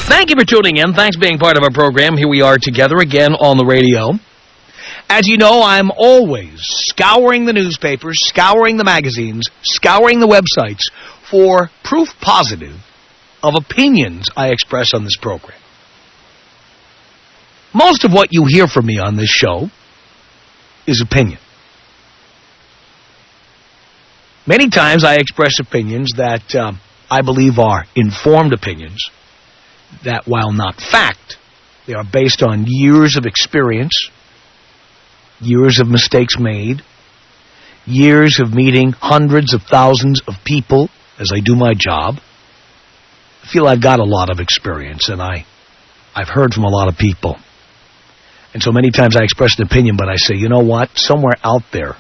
Thank you for tuning in. Thanks for being part of our program. Here we are together again on the radio. As you know, I'm always scouring the newspapers, scouring the magazines, scouring the websites for proof positive of opinions I express on this program. Most of what you hear from me on this show is opinion. Many times I express opinions that I believe are informed opinions, that while not fact, they are based on years of experience, years of mistakes made, years of meeting hundreds of thousands of people as I do my job. I feel I've got a lot of experience, and I've heard from a lot of people. And so many times I express an opinion, but I say, you know what? Somewhere out there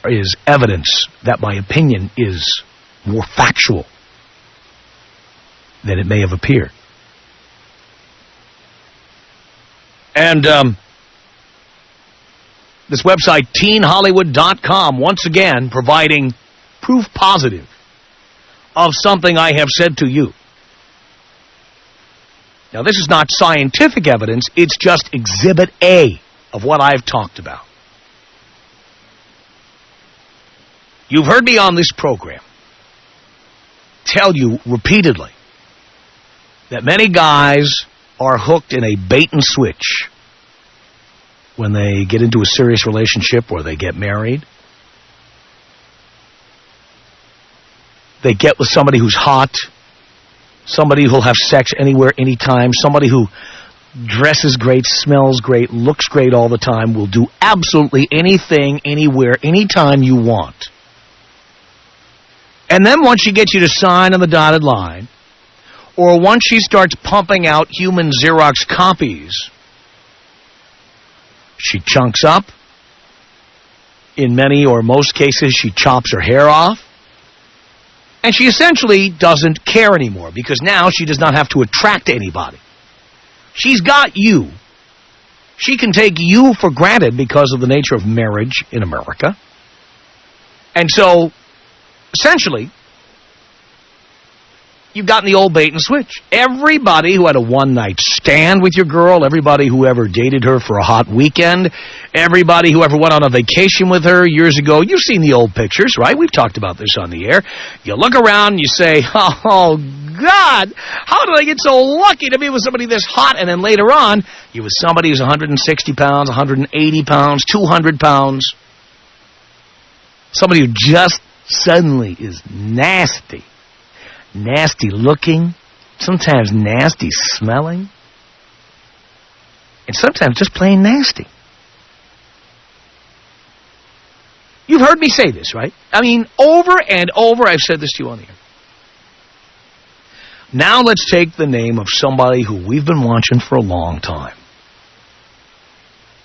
is evidence that my opinion is more factual than it may have appeared. And this website, teenhollywood.com, once again providing proof positive of something I have said to you. Now, this is not scientific evidence. It's just Exhibit A of what I've talked about. You've heard me on this program tell you repeatedly that many guys are hooked in a bait and switch when they get into a serious relationship or they get married. They get with somebody who's hot, somebody who'll have sex anywhere, anytime, somebody who dresses great, smells great, looks great all the time, will do absolutely anything, anywhere, anytime you want. And then once she gets you to sign on the dotted line, or once she starts pumping out human Xerox copies, she chunks up. In many or most cases, she chops her hair off. And she essentially doesn't care anymore because now she does not have to attract anybody. She's got you. She can take you for granted because of the nature of marriage in America. And so, essentially, you've gotten the old bait and switch. Everybody who had a one-night stand with your girl, everybody who ever dated her for a hot weekend, everybody who ever went on a vacation with her years ago, you've seen the old pictures, right? We've talked about this on the air. You look around and you say, oh, God, how did I get so lucky to be with somebody this hot? And then later on, you're with somebody who's 160 pounds, 180 pounds, 200 pounds. Somebody who just suddenly is nasty. Nasty looking, sometimes nasty smelling, and sometimes just plain nasty. You've heard me say this, right? I mean, over and over I've said this to you on the air. Now let's take the name of somebody who we've been watching for a long time.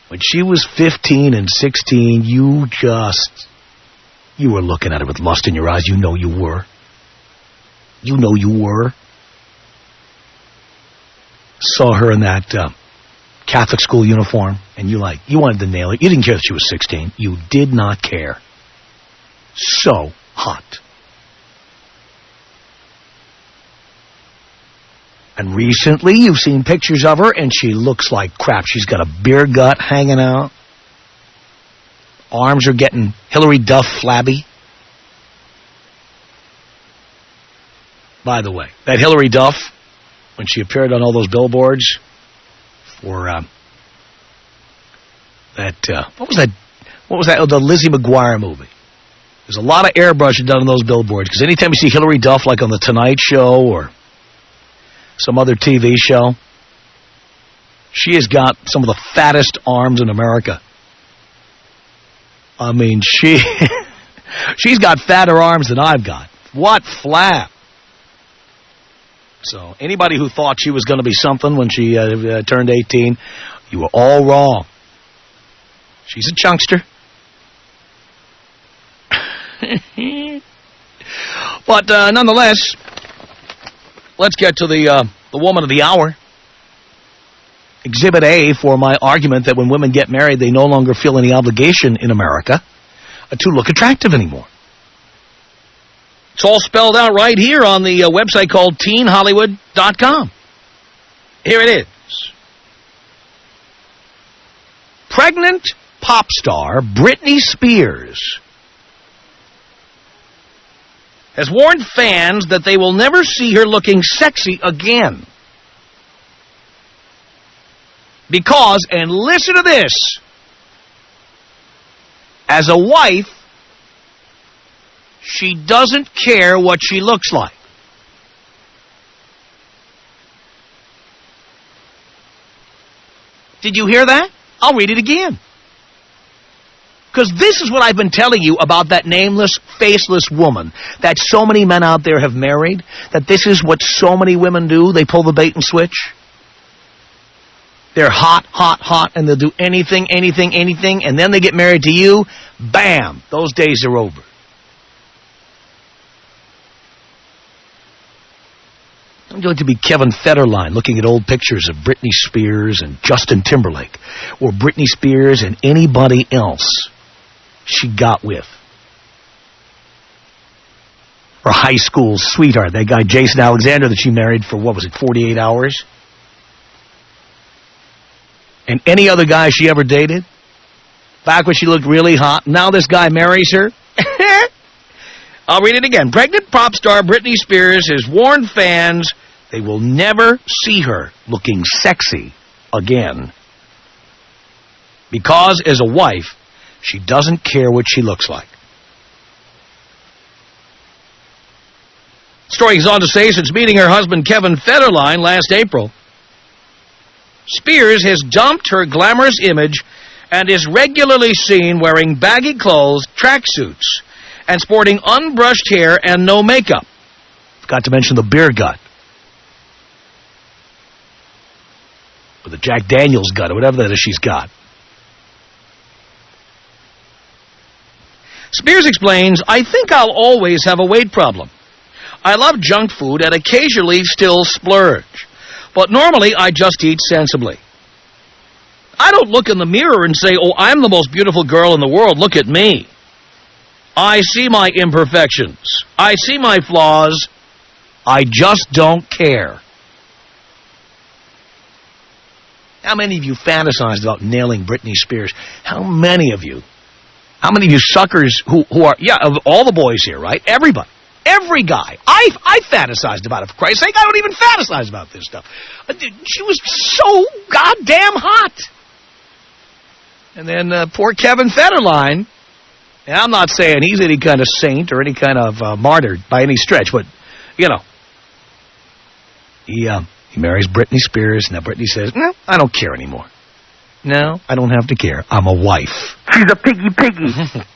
When she was 15 and 16, you were looking at her with lust in your eyes. You know you were. You know you were. Saw her in that Catholic school uniform, and you wanted to nail it. You didn't care that she was 16. You did not care. So hot. And recently, you've seen pictures of her, and she looks like crap. She's got a beer gut hanging out. Arms are getting Hillary Duff flabby. By the way, that Hillary Duff, when she appeared on all those billboards for what was that? Oh, the Lizzie McGuire movie. There's a lot of airbrushing done on those billboards because anytime you see Hillary Duff, like on The Tonight Show or some other TV show, she has got some of the fattest arms in America. I mean, she's got fatter arms than I've got. What flab! So anybody who thought she was going to be something when she turned 18, you were all wrong. She's a chunkster. But nonetheless, let's get to the woman of the hour. Exhibit A for my argument that when women get married, they no longer feel any obligation in America to look attractive anymore. It's all spelled out right here on the website called teenhollywood.com. Here it is. Pregnant pop star Britney Spears has warned fans that they will never see her looking sexy again. Because, and listen to this, as a wife, she doesn't care what she looks like. Did you hear that? I'll read it again. Because this is what I've been telling you about that nameless, faceless woman that so many men out there have married, that this is what so many women do. They pull the bait and switch. They're hot, hot, hot, and they'll do anything, anything, anything, and then they get married to you. Bam! Those days are over. I'm going to be Kevin Federline looking at old pictures of Britney Spears and Justin Timberlake, or Britney Spears and anybody else she got with. Her high school sweetheart, that guy Jason Alexander that she married for, 48 hours? And any other guy she ever dated? Back when she looked really hot. Now this guy marries her? I'll read it again. Pregnant pop star Britney Spears has warned fans they will never see her looking sexy again. Because as a wife, she doesn't care what she looks like. Story goes on to say, since meeting her husband Kevin Federline last April, Spears has dumped her glamorous image and is regularly seen wearing baggy clothes, tracksuits, and sporting unbrushed hair and no makeup. Forgot to mention the beer gut. Or the Jack Daniels gut, or whatever that is she's got. Spears explains, I think I'll always have a weight problem. I love junk food and occasionally still splurge. But normally I just eat sensibly. I don't look in the mirror and say, oh, I'm the most beautiful girl in the world, look at me. I see my imperfections. I see my flaws. I just don't care. How many of you fantasized about nailing Britney Spears? How many of you suckers who are, of all the boys here, right? Everybody. Every guy. I fantasized about it, for Christ's sake. I don't even fantasize about this stuff. She was so goddamn hot. And then poor Kevin Federline, and I'm not saying he's any kind of saint or any kind of martyr by any stretch, but, he marries Britney Spears. Now Britney says, no, I don't care anymore. No, I don't have to care. I'm a wife. She's a piggy.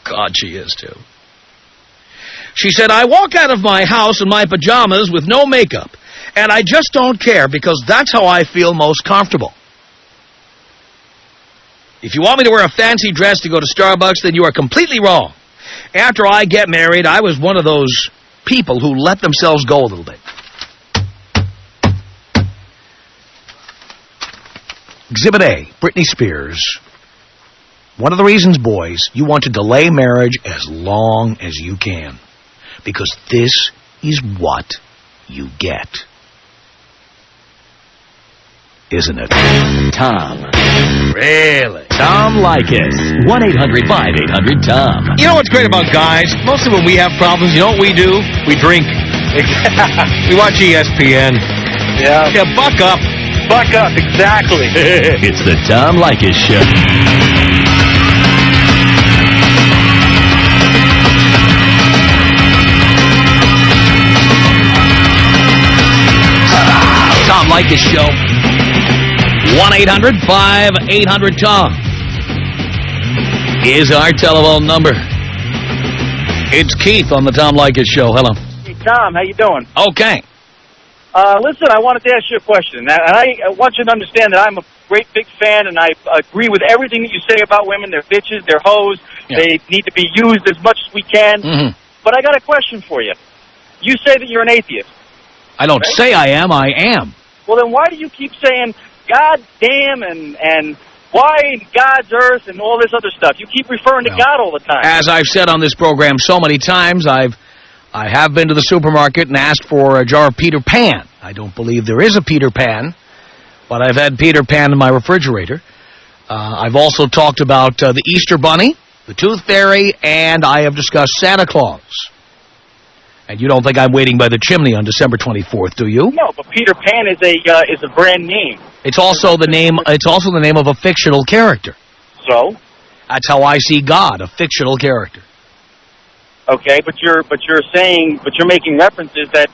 God, she is, too. She said, I walk out of my house in my pajamas with no makeup, and I just don't care because that's how I feel most comfortable. If you want me to wear a fancy dress to go to Starbucks, then you are completely wrong. After I get married, I was one of those people who let themselves go a little bit. Exhibit A, Britney Spears. One of the reasons, boys, you want to delay marriage as long as you can. Because this is what you get. Isn't it? Tom. Really? Tom Leykis. 1-800-5800-TOM. You know what's great about guys? Most of when we have problems, you know what we do? We drink. We watch ESPN. Yeah. Yeah, buck up. Buck up, exactly. It's the Tom Leykis Show. Tom Leykis Show. 1-800-5800-TOM is our telephone number. It's Keith on the Tom Leykis Show. Hello. Hey, Tom, how you doing? Okay. Listen, I wanted to ask you a question. And I want you to understand that I'm a great big fan, and I agree with everything that you say about women. They're bitches, they're hoes, They need to be used as much as we can. Mm-hmm. But I got a question for you. You say that you're an atheist. I don't say I am, I am. Well, then why do you keep saying God damn and why God's earth and all this other stuff? You keep referring to God all the time. As I've said on this program so many times, I've I have been to the supermarket and asked for a jar of Peter Pan. I don't believe there is a Peter Pan, but I've had Peter Pan in my refrigerator. I've also talked about the Easter Bunny, the Tooth Fairy, and I have discussed Santa Claus. And you don't think I'm waiting by the chimney on December 24th, do you? No, but Peter Pan is a brand name. It's also the name. It's also the name of a fictional character. So? That's how I see God, a fictional character. Okay, but you're making references that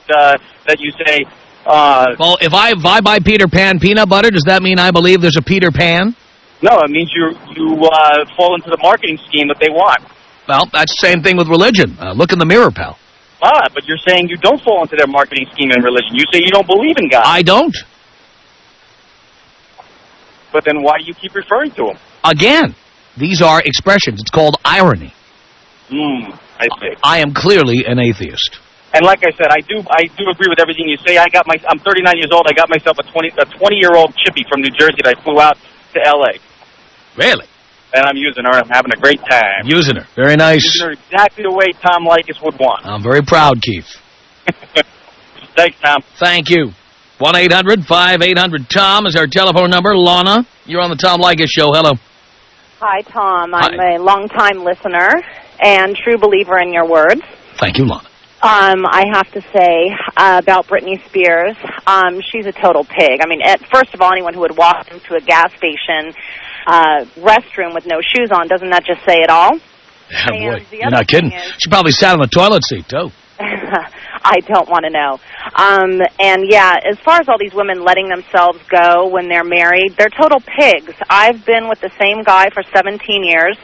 you say. Well, if I buy Peter Pan peanut butter, does that mean I believe there's a Peter Pan? No, it means you fall into the marketing scheme that they want. Well, that's the same thing with religion. Look in the mirror, pal. But you're saying you don't fall into their marketing scheme in religion. You say you don't believe in God. I don't. But then why do you keep referring to him? Again, these are expressions. It's called irony. I see. I am clearly an atheist. And like I said, I do agree with everything you say. I'm 39 years old. I got myself a 20-year-old chippy from New Jersey that I flew out to L.A. Really? And I'm using her. I'm having a great time. Using her. Very nice. Using her exactly the way Tom Leykis would want. I'm very proud, Keith. Thanks, Tom. Thank you. 1-800-5800-TOM is our telephone number. Lana, you're on the Tom Leykis Show. Hello. Hi, Tom. I'm a long-time listener and true believer in your words. Thank you, Lana. I have to say about Britney Spears, she's a total pig. I mean, first of all, anyone who would walk into a gas station restroom with no shoes on, doesn't that just say it all? Yeah, boy, you're not kidding. She probably sat on the toilet seat, too. I don't want to know. And, yeah, as far as all these women letting themselves go when they're married, they're total pigs. I've been with the same guy for 17 years,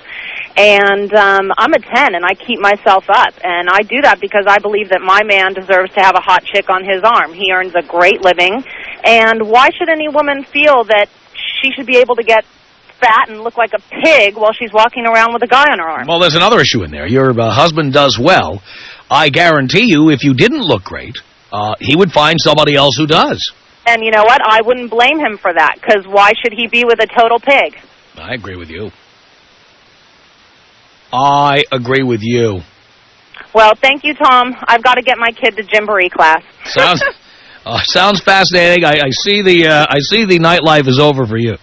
and I'm a 10, and I keep myself up. And I do that because I believe that my man deserves to have a hot chick on his arm. He earns a great living, and why should any woman feel that she should be able to get fat and look like a pig while she's walking around with a guy on her arm? Well, there's another issue in there. Your husband does well. I guarantee you, if you didn't look great, he would find somebody else who does. And you know what? I wouldn't blame him for that, because why should he be with a total pig? I agree with you. I agree with you. Well, thank you, Tom. I've got to get my kid to Gymboree class. Sounds fascinating. I see the nightlife is over for you.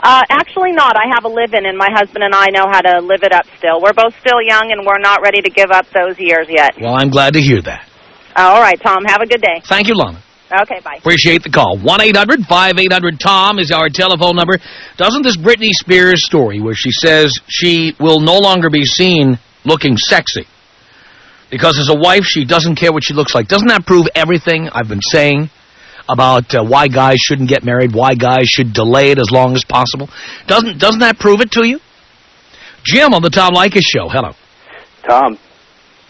Actually not. I have a live-in, and my husband and I know how to live it up still. We're both still young, and we're not ready to give up those years yet. Well, I'm glad to hear that. All right, Tom. Have a good day. Thank you, Lana. Okay, bye. Appreciate the call. 1-800-5800-TOM is our telephone number. Doesn't this Britney Spears story where she says she will no longer be seen looking sexy because as a wife she doesn't care what she looks like, doesn't that prove everything I've been saying about why guys shouldn't get married, why guys should delay it as long as possible? Doesn't that prove it to you? Jim on the Tom Leykis Show. Hello. Tom.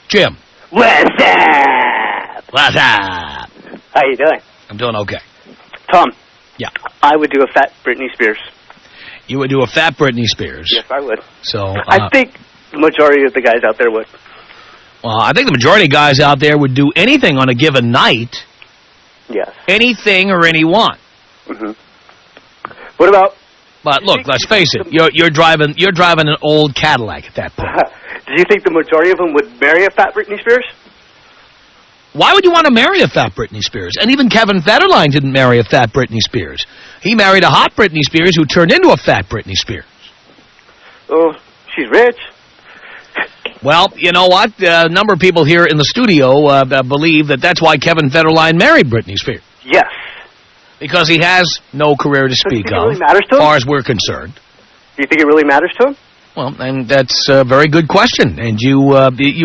Jim. What's up? What's up? How you doing? I'm doing okay. Tom. Yeah. I would do a fat Britney Spears. You would do a fat Britney Spears? Yes, I would. So I think the majority of the guys out there would. Well, I think the majority of guys out there would do anything on a given night. Yes. Anything or anyone. Mm-hmm. What about... But look, let's face it. You're driving an old Cadillac at that point. Do you think the majority of them would marry a fat Britney Spears? Why would you want to marry a fat Britney Spears? And even Kevin Federline didn't marry a fat Britney Spears. He married a hot Britney Spears who turned into a fat Britney Spears. Oh, she's rich. Well, you know what? A number of people here in the studio believe that that's why Kevin Federline married Britney Spears. Yes. Because he has no career to speak of, really matters to him? as far as we're concerned. Do you think it really matters to him? Well, and that's a very good question, and you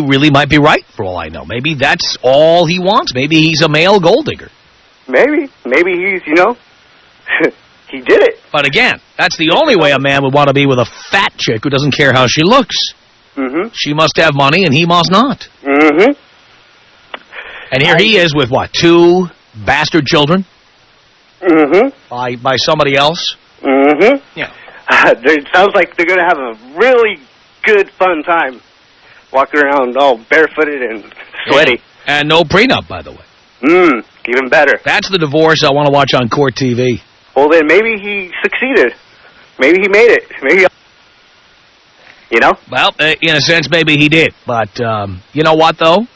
really might be right, for all I know. Maybe that's all he wants. Maybe he's a male gold digger. Maybe. Maybe he's, he did it. But again, that's the only way a man would want to be with a fat chick who doesn't care how she looks. Mm-hmm. She must have money, and he must not. Mm-hmm. And here he is with, what, 2 bastard children? Mm-hmm. By somebody else? Mm-hmm. Yeah. It sounds like they're going to have a really good, fun time walking around all barefooted and sweaty. Yeah. And no prenup, by the way. Even better. That's the divorce I want to watch on Court TV. Well, then maybe he succeeded. Maybe he made it. Maybe. You know? Well, in a sense, maybe he did. But you know what, though?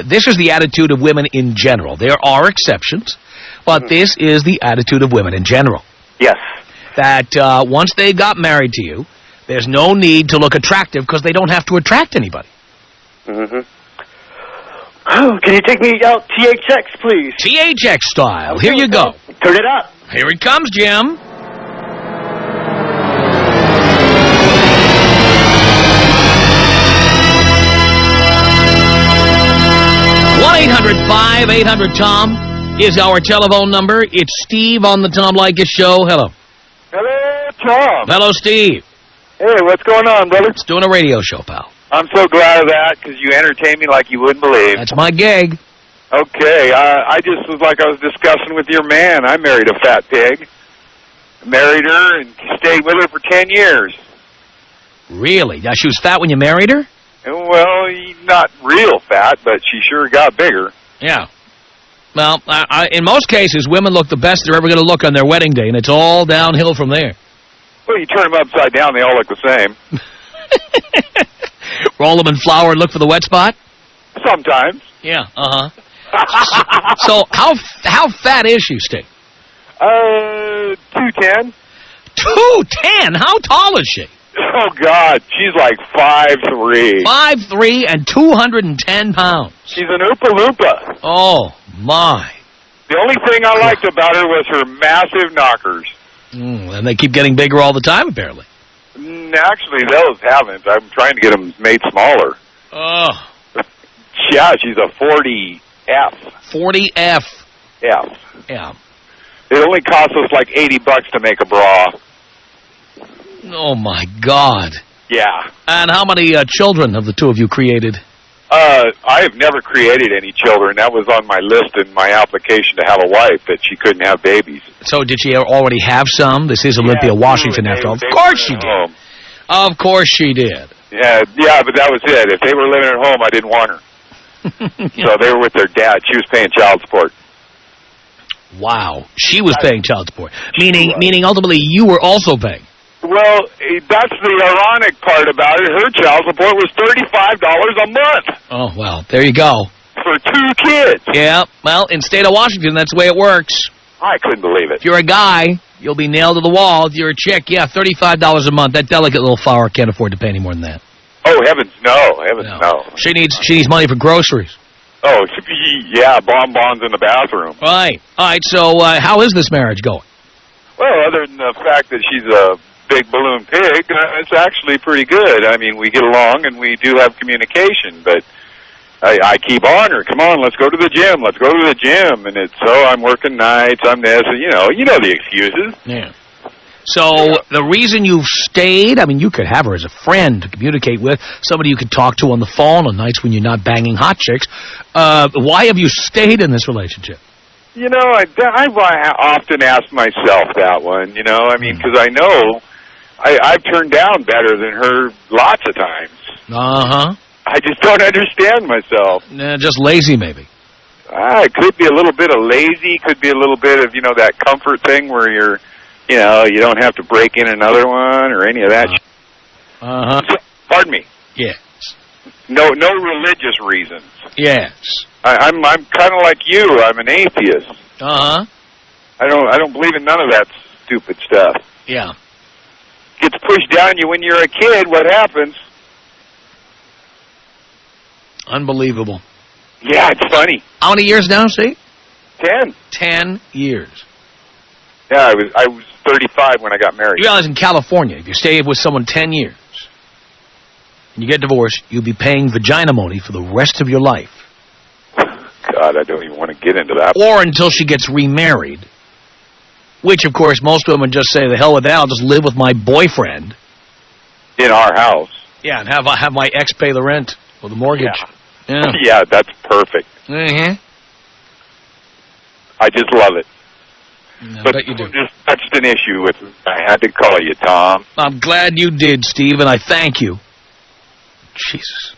This is the attitude of women in general. There are exceptions, but this is the attitude of women in general. Yes. That once they got married to you, there's no need to look attractive because they don't have to attract anybody. Mm-hmm. Oh, can you take me out THX, please? THX style. Here you go. Turn it up. Here it comes, Jim. One 800-5800-TOM is our telephone number. It's Steve on the Tom Leykis Show. Hello. Hello, Tom. Hello, Steve. Hey, what's going on, brother? It's doing a radio show, pal. I'm so glad of that because you entertain me like you wouldn't believe. That's my gig. Okay, I just was like I was discussing with your man. I married a fat pig. Married her and stayed with her for 10 years. Really? Now, she was fat when you married her? Well, not real fat, but she sure got bigger. Yeah. Well, in most cases, women look the best they're ever going to look on their wedding day, and it's all downhill from there. Well, you turn them upside down, they all look the same. Roll them in flour and look for the wet spot? Sometimes. Yeah, So, how fat is she, Steve? 210. 210? How tall is she? Oh, God, she's like 5'3". 5'3" and 210 pounds. She's an Oopa Loopa. Oh, my. The only thing I liked about her was her massive knockers. And they keep getting bigger all the time, apparently. Actually, those haven't. I'm trying to get them made smaller. Oh. Yeah, she's a 40F. 40F. F. Yeah. It only costs us like $80 to make a bra. Oh, my God. Yeah. And how many children have the two of you created? I have never created any children. That was on my list in my application to have a wife, that she couldn't have babies. So did she already have some? This is Olympia, Washington, after all. Of course she did. Home. Of course she did. Yeah, but that was it. If they were living at home, I didn't want her. So they were with their dad. She was paying child support. Wow. She was paying child support. Meaning ultimately you were also paying. Well, that's the ironic part about it. Her child support was $35 a month. Oh, well, there you go. For 2 kids. Yeah, well, in state of Washington, that's the way it works. I couldn't believe it. If you're a guy, you'll be nailed to the wall. If you're a chick, yeah, $35 a month. That delicate little flower can't afford to pay any more than that. Oh, heavens no. No. She needs money for groceries. Oh, yeah, bonbons in the bathroom. Right. All right, so how is this marriage going? Well, other than the fact that she's a big balloon pig, it's actually pretty good. I mean, we get along and we do have communication, but I keep on her. Come on, let's go to the gym. Let's go to the gym. And it's, I'm working nights, I'm this, and you know the excuses. Yeah. So the reason you've stayed, I mean, you could have her as a friend to communicate with, somebody you could talk to on the phone on nights when you're not banging hot chicks. Why have you stayed in this relationship? You know, I've often asked myself that one, you know. I mean, because I know I've turned down better than her lots of times. Uh-huh. I just don't understand myself. Just lazy, maybe. It could be a little bit of lazy, could be a little bit of, that comfort thing where you're, you don't have to break in another one or any of that. Uh-huh. Pardon me? Yes. No religious reasons. Yes. I'm kind of like you. I'm an atheist. Uh-huh. I don't believe in none of that stupid stuff. Yeah. Gets pushed down you when you're a kid. What happens? Unbelievable. Yeah, it's funny. How many years now, Steve? 10. 10 years. Yeah, I was 35 when I got married. You realize in California, if you stay with someone 10 years and you get divorced, you'll be paying vagina money for the rest of your life. God, I don't even want to get into that. Or until she gets remarried, which, of course, most women just say, the hell with that, I'll just live with my boyfriend. In our house. Yeah, and have my ex pay the rent or the mortgage. Yeah, yeah, that's perfect. Mm-hmm. I just love it. I but bet you do. Just touched an issue with it. I had to call you, Tom. I'm glad you did, Steve, and I thank you. Jesus.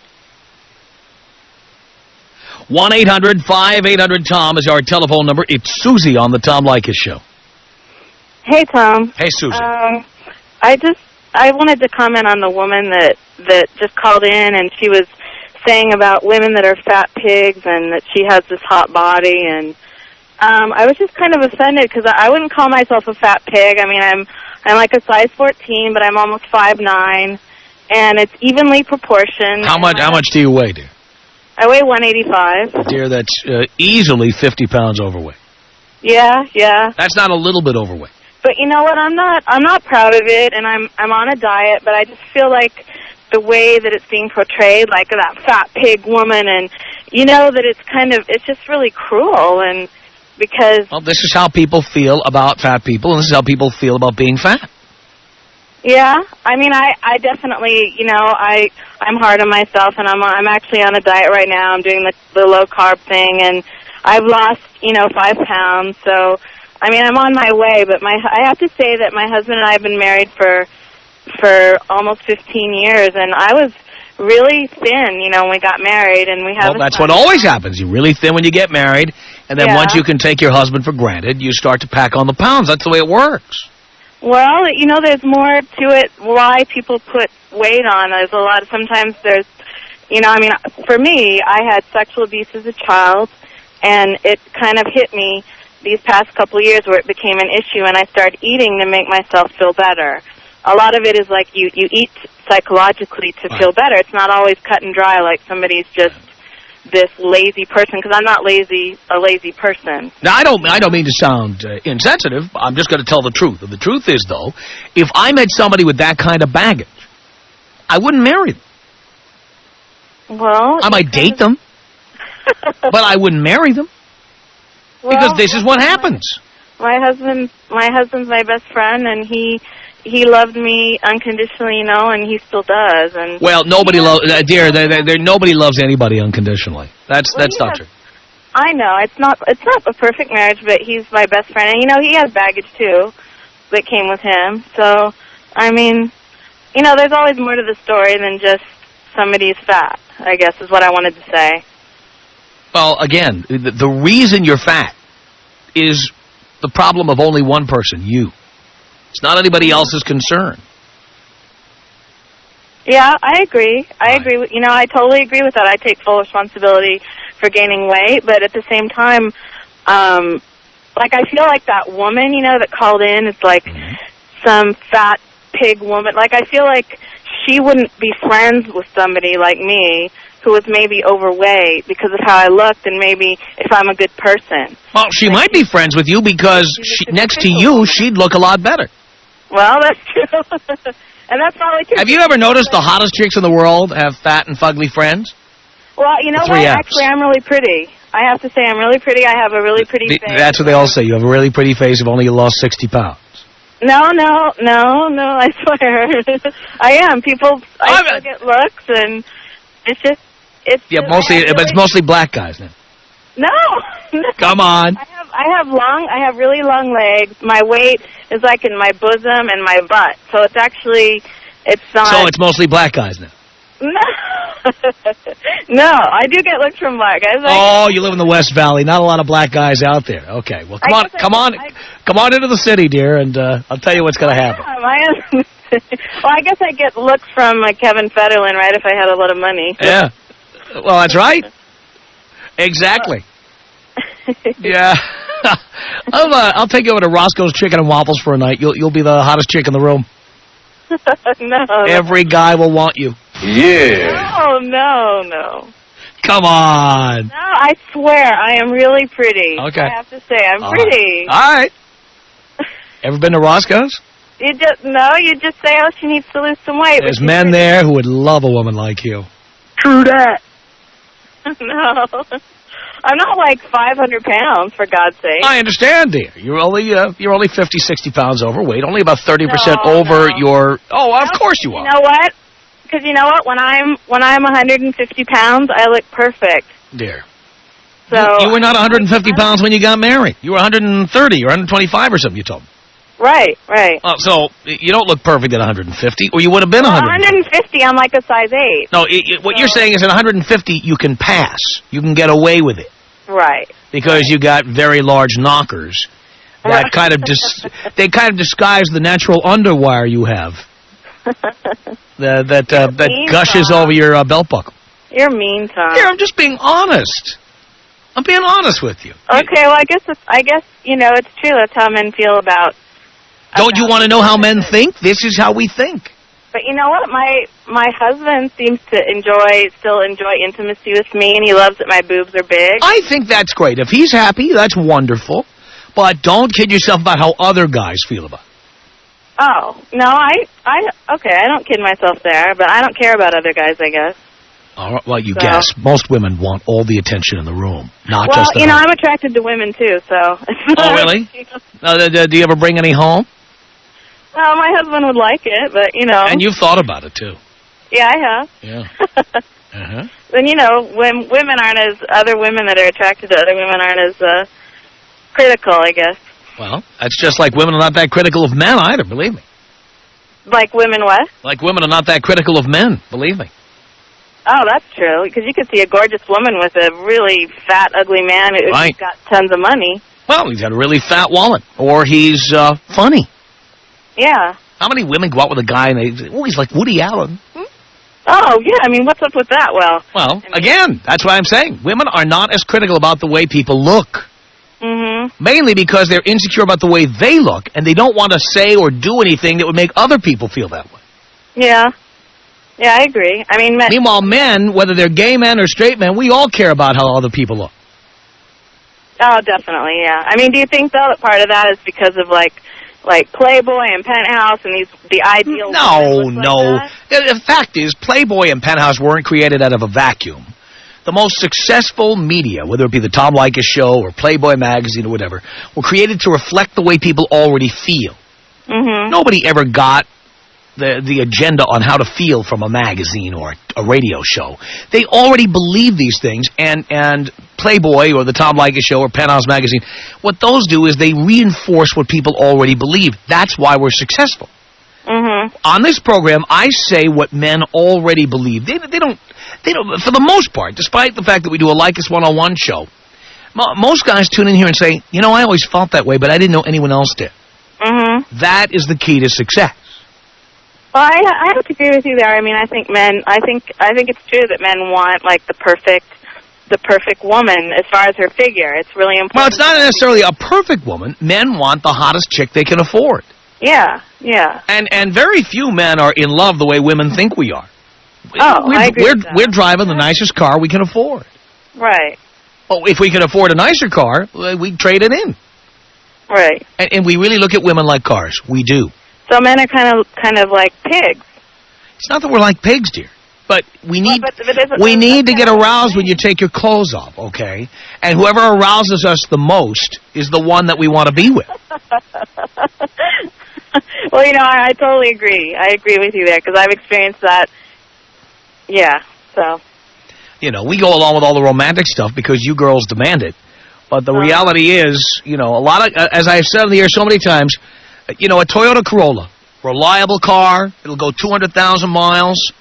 1-800-5800-TOM is our telephone number. It's Susie on the Tom Leykis Show. Hey, Tom. Hey, Susie. I just I wanted to comment on the woman that just called in, and she was saying about women that are fat pigs and that she has this hot body, and I was just kind of offended because I wouldn't call myself a fat pig. I mean, I'm like a size 14, but I'm almost 5'9", and it's evenly proportioned. How much do you weigh, dear? I weigh 185. Dear, that's easily 50 pounds overweight. Yeah. That's not a little bit overweight. But you know what? I'm not proud of it, and I'm on a diet. But I just feel like the way that it's being portrayed, like that fat pig woman, and you know that it's just really cruel. And because this is how people feel about fat people, and this is how people feel about being fat. Yeah, I mean, I definitely, you know, I'm hard on myself, and I'm actually on a diet right now. I'm doing the low carb thing, and I've lost, 5 pounds. So, I mean, I'm on my way, but I have to say that my husband and I have been married for almost 15 years, and I was really thin, when we got married, and we have. Well, that's what always happens. You're really thin when you get married, and then once you can take your husband for granted, you start to pack on the pounds. That's the way it works. Well, there's more to it why people put weight on. Sometimes there's, for me, I had sexual abuse as a child, and it kind of hit me these past couple of years where it became an issue, and I started eating to make myself feel better. A lot of it is like you eat psychologically to feel better. It's not always cut and dry like somebody's just this lazy person, because I'm not a lazy person. Now, I don't mean to sound insensitive. I'm just going to tell the truth. And the truth is, though, if I met somebody with that kind of baggage, I wouldn't marry them. Well, I might date them, but I wouldn't marry them. Because this is what happens. My husband's my best friend, and he loved me unconditionally, and he still does. And well, nobody loves, dear. Nobody loves anybody unconditionally. That's not true. I know it's not a perfect marriage, but he's my best friend, and he has baggage too that came with him. So, I mean, there's always more to the story than just somebody's fat, I guess is what I wanted to say. Well, again, the reason you're fat is the problem of only one person, you. It's not anybody else's concern. Yeah, I agree. I totally agree with that. I take full responsibility for gaining weight, but at the same time, I feel like that woman, that called in is like some fat pig woman. Like, I feel like she wouldn't be friends with somebody like me who was maybe overweight because of how I looked, and maybe if I'm a good person. Well, she might be friends with you because next to you, she'd look a lot better. Well, that's true. And that's probably true. Have you ever noticed the hottest chicks in the world have fat and fugly friends? Well, you know what? Actually, I'm really pretty. I have to say I'm really pretty. I have a really pretty face. That's what they all say. You have a really pretty face if only you lost 60 pounds. No, I swear. I am. I still get looks, and it's just... but it's mostly black guys now. No. Come on. I have really long legs. My weight is like in my bosom and my butt. So it's not. So it's mostly black guys now. No. No, I do get looks from black guys. You live in the West Valley. Not a lot of black guys out there. Okay. Well, come on into the city, dear, and I'll tell you what's going to happen. Well, I guess I get looks from Kevin Federline, right, if I had a lot of money. Yeah. Well, that's right. Exactly. Yeah. I'll take you over to Roscoe's Chicken and Waffles for a night. You'll be the hottest chick in the room. No. Every guy will want you. Yeah. No. Come on. No, I swear, I am really pretty. Okay. I have to say, I'm pretty. All right. Ever been to Roscoe's? You just say, she needs to lose some weight. There's men there who would love a woman like you. True that. No. I'm not like 500 pounds, for God's sake. I understand, dear. You're only 50, 60 pounds overweight, only about 30% over your... Oh, of course you are. You know what? Because you know what? When I'm 150 pounds, I look perfect. Dear. So you were not 150 pounds when you got married. You were 130 or 125 or something, you told me. Right. So you don't look perfect at 150, or you would have been 150. 150, I'm like a size 8. No, what you're saying is at 150, you can pass. You can get away with it. Right. Because you got very large knockers. That kind of they kind of disguise the natural underwire you have. that gushes over your belt buckle. You're mean, Tom. Here, I'm just being honest. I'm being honest with you. Okay, well, I guess it's true. That's how men feel about. Don't you want to know how men think? This is how we think. But you know what? My husband seems to still enjoy intimacy with me, and he loves that my boobs are big. I think that's great. If he's happy, that's wonderful. But don't kid yourself about how other guys feel about it. Oh, no, I don't kid myself there, but I don't care about other guys, I guess. All right, well, you guess. Most women want all the attention in the room, not just the Well, I'm attracted to women, too, so... Oh, really? Do you ever bring any home? Well, my husband would like it, but, And you've thought about it, too. Yeah, I have. Yeah. Uh-huh. Then, when other women that are attracted to other women aren't as critical, I guess. Well, that's just like women are not that critical of men either, believe me. Like women what? Like women are not that critical of men, believe me. Oh, that's true, because you could see a gorgeous woman with a really fat, ugly man who's got tons of money. Well, he's got a really fat wallet, or he's funny. Yeah. How many women go out with a guy and they say, oh, he's like Woody Allen? Oh, yeah, I mean, what's up with that? Well, again, that's what I'm saying. Women are not as critical about the way people look. Mm-hmm. Mainly because they're insecure about the way they look, and they don't want to say or do anything that would make other people feel that way. Yeah. Yeah, I agree. I mean, meanwhile, men, whether they're gay men or straight men, we all care about how other people look. Oh, definitely, yeah. I mean, do you think, though, that part of that is because of, like Playboy and Penthouse and the ideal... No. The fact is, Playboy and Penthouse weren't created out of a vacuum. The most successful media, whether it be the Tom Leykis Show or Playboy magazine or whatever, were created to reflect the way people already feel. Mm-hmm. Nobody ever got the agenda on how to feel from a magazine or a radio show. They already believe these things, and Playboy or the Tom Leykis Show or Penthouse magazine, what those do is they reinforce what people already believe. That's why we're successful. Mm-hmm. On this program, I say what men already believe. They don't, for the most part, despite the fact that we do a Leykis 101 show, most guys tune in here and say, I always felt that way, but I didn't know anyone else did. Mm-hmm. That is the key to success. Well, I have to agree with you there. I mean, I think it's true that men want, like, the perfect woman as far as her figure. It's really important. Well, it's not necessarily a perfect woman. Men want the hottest chick they can afford. Yeah. And very few men are in love the way women think we are. I agree with that. We're driving the nicest car we can afford. Right. Oh, if we could afford a nicer car, we'd trade it in. Right. And we really look at women like cars. We do. So men are kind of like pigs. It's not that we're like pigs, dear. But we need to get aroused when you take your clothes off, okay? And whoever arouses us the most is the one that we want to be with. Well, I totally agree. I agree with you there because I've experienced that. Yeah, so. We go along with all the romantic stuff because you girls demand it. But the reality is, a lot of, as I've said on the air so many times, a Toyota Corolla, reliable car, it'll go 200,000 miles,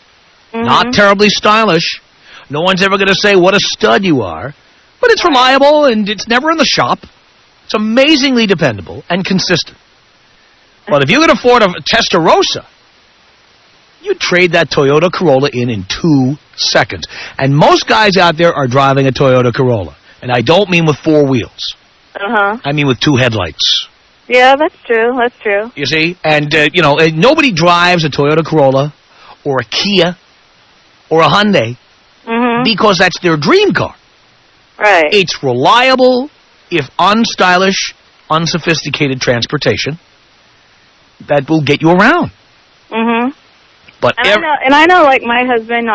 not terribly stylish. No one's ever going to say what a stud you are, but it's reliable and it's never in the shop. It's amazingly dependable and consistent. But if you can afford a Testarossa, you trade that Toyota Corolla in 2 seconds. And most guys out there are driving a Toyota Corolla. And I don't mean with 4 wheels. Uh-huh. I mean with 2 headlights. Yeah, that's true. That's true. You see? And, nobody drives a Toyota Corolla or a Kia or a Hyundai because that's their dream car. Right. It's reliable, if unstylish, unsophisticated transportation that will get you around. Mm-hmm. But I know, like, my husband,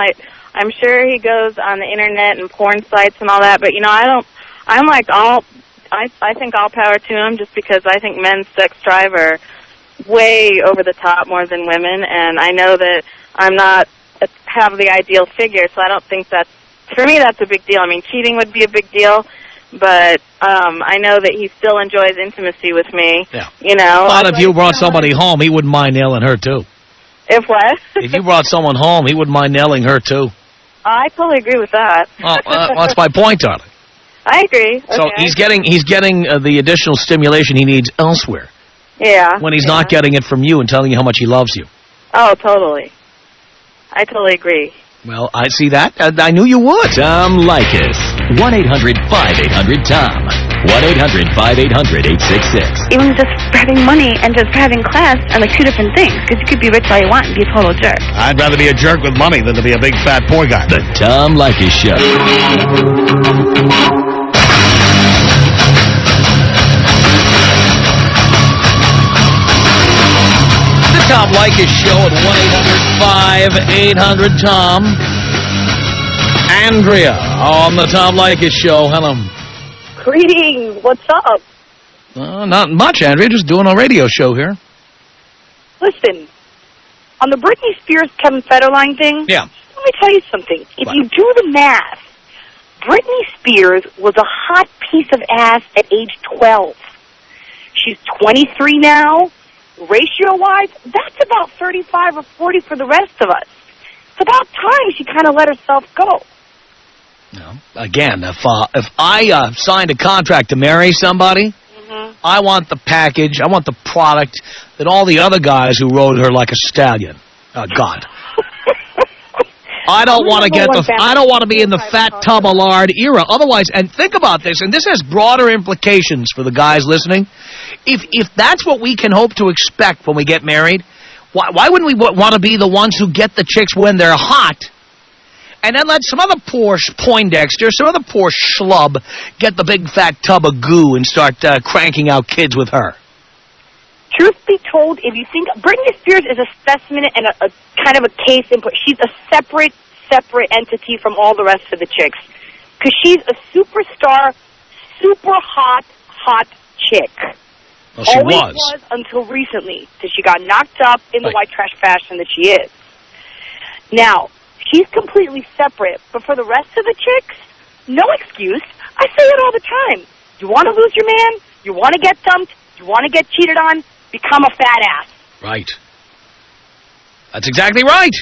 I'm sure he goes on the internet and porn sites and all that, but, I think all power to him just because I think men's sex drive are way over the top more than women, and I know that I'm not have the ideal figure, so I don't think for me, that's a big deal. I mean, cheating would be a big deal, but I know that he still enjoys intimacy with me. Yeah. Well, if you brought somebody home, he wouldn't mind nailing her, too. If what? If you brought someone home, he wouldn't mind nailing her, too. I totally agree with that. That's my point, darling. I agree. So okay. he's getting the additional stimulation he needs elsewhere. Yeah. When he's not getting it from you and telling you how much he loves you. Oh, totally. I totally agree. Well, I see that. I knew you would. Tom Leykis. 1-800-5800-TOM. 1-800-5800-866. Even just having money and just having class are like two different things, because you could be rich all you want and be a total jerk. I'd rather be a jerk with money than to be a big, fat, poor guy. The Tom Leykis Show. Tom Leykis Show at 1-800-5800-TOM. Andrea on the Tom Leykis Show. Hello. Greetings. What's up? Not much, Andrea. Just doing a radio show here. Listen, on the Britney Spears-Kevin Federline thing, Yeah. let me tell you something. If you do the math, Britney Spears was a hot piece of ass at age 12. She's 23 now. Ratio-wise, that's about 35 or 40 for the rest of us. It's about time she kind of let herself go. No. Again, if I signed a contract to marry somebody, I want the package, I want the product that all the other guys who rode her like a stallion got. I don't want to I don't want to be in the fat tub of lard era. Otherwise, and think about this, and this has broader implications for the guys listening. If that's what we can hope to expect when we get married, why wouldn't we want to be the ones who get the chicks when they're hot, and then let some other poor Poindexter, some other poor schlub get the big fat tub of goo and start cranking out kids with her? Truth be told, if you think Britney Spears is a specimen and a kind of a case in point, she's a separate entity from all the rest of the chicks, because she's a superstar, super hot chick. Well, she Always was until recently, till she got knocked up in the white trash fashion that she is. Now, she's completely separate, but for the rest of the chicks, no excuse. I say it all the time. You want to lose your man? You want to get dumped? You want to get cheated on? Become a fat ass. Right. That's exactly right.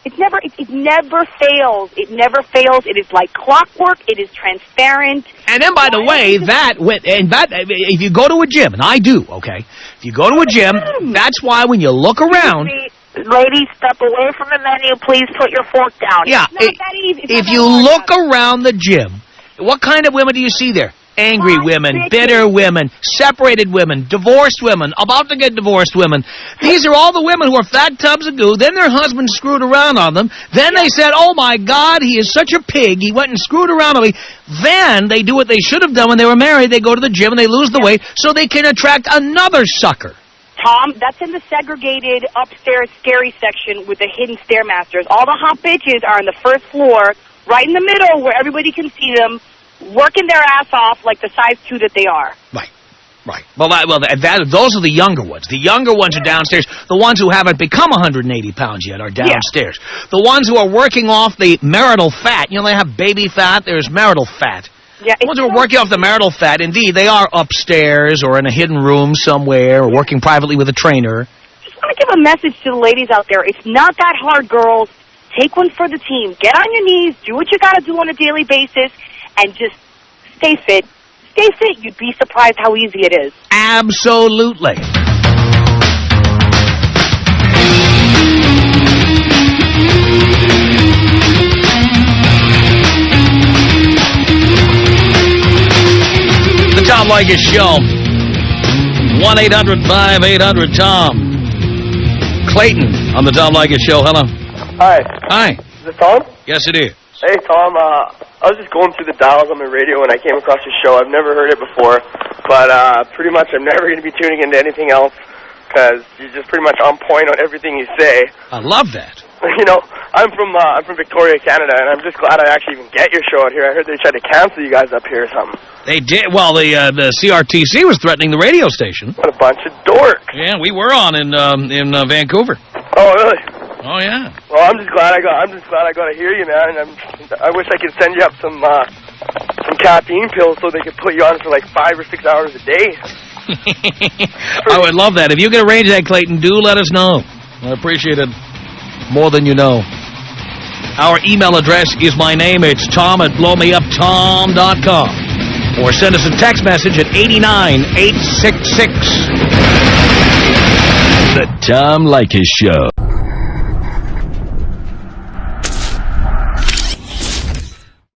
It never fails. It never fails. It is like clockwork. It is transparent. And then, by the way, if you go to a gym, and I do, okay? If you go to a gym, that's why when you look around... Ladies, step away from the menu. Please put your fork down. Yeah. It's not that easy. If you look around the gym, what kind of women do you see there? Angry women, bitter women, separated women, divorced women, about to get divorced women. These are all the women who are fat tubs of goo. Then their husbands screwed around on them. Then they said, oh, my God, he is such a pig. He went and screwed around on me. Then they do what they should have done when they were married. They go to the gym and they lose the weight so they can attract another sucker. Tom, that's in the segregated upstairs scary section with the hidden Stairmasters. All the hot bitches are on the first floor, right in the middle where everybody can see them, working their ass off like the size 2 that they are. Right. Well, those are the younger ones. The younger ones are downstairs. The ones who haven't become 180 pounds yet are downstairs. Yeah. The ones who are working off the marital fat, they have baby fat, there's marital fat. Yeah, the ones who are working off the marital fat, indeed, they are upstairs or in a hidden room somewhere or working privately with a trainer. Just want to give a message to the ladies out there. It's not that hard, girls. Take one for the team. Get on your knees. Do what you got to do on a daily basis. And just stay fit. Stay fit. You'd be surprised how easy it is. Absolutely. The Tom Leykis Show. 1-800-5800-TOM. Clayton on the Tom Leykis Show. Hello. Hi. Is this Tom? Yes, it is. Hey, Tom. I was just going through the dials on my radio and I came across your show. I've never heard it before, but pretty much I'm never going to be tuning into anything else because you're just pretty much on point on everything you say. I love that. I'm from Victoria, Canada, and I'm just glad I actually even get your show out here. I heard they tried to cancel you guys up here or something. They did. Well, the CRTC was threatening the radio station. What a bunch of dorks. Yeah, we were on in Vancouver. Oh, really? Oh, yeah. Well, I'm just glad I got to hear you, man. And I wish I could send you up some caffeine pills so they could put you on for like 5 or 6 hours a day. I would love that. If you can arrange that, Clayton, do let us know. I appreciate it more than you know. Our email address is my name. It's tom@blowmeuptom.com. Or send us a text message at 89866. The Tom Leykis Show.